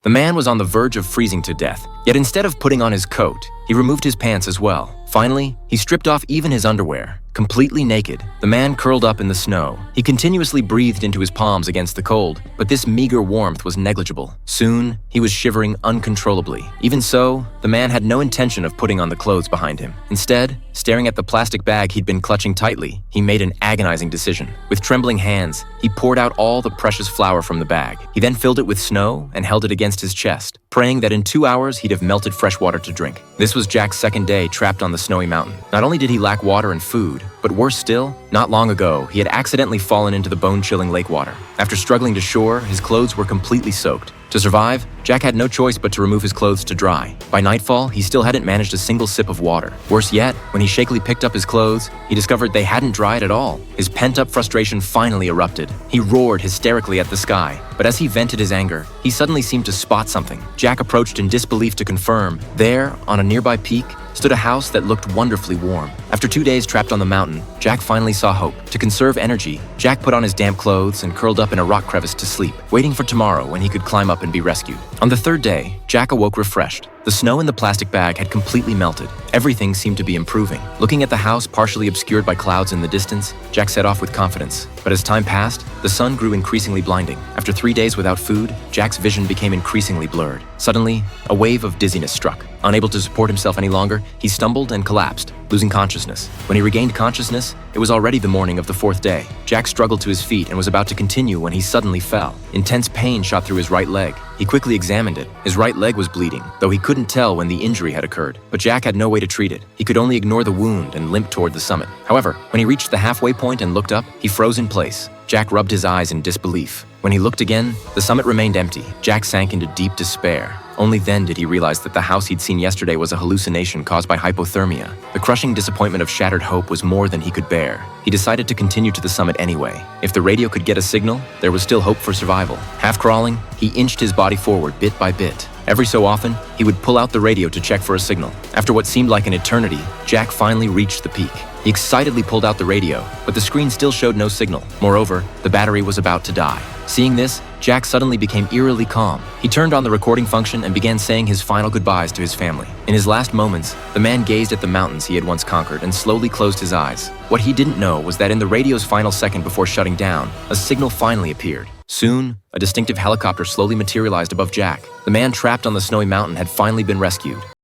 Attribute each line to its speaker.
Speaker 1: The man was on the verge of freezing to death, yet instead of putting on his coat, he removed his pants as well. Finally, he stripped off even his underwear. Completely naked, the man curled up in the snow. He continuously breathed into his palms against the cold, but this meager warmth was negligible. Soon, he was shivering uncontrollably. Even so, the man had no intention of putting on the clothes behind him. Instead, staring at the plastic bag he'd been clutching tightly, he made an agonizing decision. With trembling hands, he poured out all the precious flour from the bag. He then filled it with snow and held it against his chest, praying that in 2 hours he'd have melted fresh water to drink. This was Jack's second day trapped on the snowy mountain. Not only did he lack water and food, but worse still, not long ago, he had accidentally fallen into the bone-chilling lake water. After struggling to shore, his clothes were completely soaked. To survive, Jack had no choice but to remove his clothes to dry. By nightfall, he still hadn't managed a single sip of water. Worse yet, when he shakily picked up his clothes, he discovered they hadn't dried at all. His pent-up frustration finally erupted. He roared hysterically at the sky, but as he vented his anger, he suddenly seemed to spot something. Jack approached in disbelief to confirm. There, on a nearby peak, stood a house that looked wonderfully warm. After 2 days trapped on the mountain, Jack finally saw hope. To conserve energy, Jack put on his damp clothes and curled up in a rock crevice to sleep, waiting for tomorrow when he could climb up and be rescued. On the third day, Jack awoke refreshed. The snow in the plastic bag had completely melted. Everything seemed to be improving. Looking at the house partially obscured by clouds in the distance, Jack set off with confidence. But as time passed, the sun grew increasingly blinding. After 3 days without food, Jack's vision became increasingly blurred. Suddenly, a wave of dizziness struck. Unable to support himself any longer, he stumbled and collapsed, losing consciousness. When he regained consciousness, it was already the morning of the fourth day. Jack struggled to his feet and was about to continue when he suddenly fell. Intense pain shot through his right leg. He quickly examined it. His right leg was bleeding, though he couldn't tell when the injury had occurred. But Jack had no way to treat it. He could only ignore the wound and limp toward the summit. However, when he reached the halfway point and looked up, he froze in place. Jack rubbed his eyes in disbelief. When he looked again, the summit remained empty. Jack sank into deep despair. Only then did he realize that the house he'd seen yesterday was a hallucination caused by hypothermia. The crushing disappointment of shattered hope was more than he could bear. He decided to continue to the summit anyway. If the radio could get a signal, there was still hope for survival. Half crawling, he inched his body forward bit by bit. Every so often, he would pull out the radio to check for a signal. After what seemed like an eternity, Jack finally reached the peak. He excitedly pulled out the radio, but the screen still showed no signal. Moreover, the battery was about to die. Seeing this, Jack suddenly became eerily calm. He turned on the recording function and began saying his final goodbyes to his family. In his last moments, the man gazed at the mountains he had once conquered and slowly closed his eyes. What he didn't know was that in the radio's final second before shutting down, a signal finally appeared. Soon, a distinctive helicopter slowly materialized above Jack. The man trapped on the snowy mountain had finally been rescued.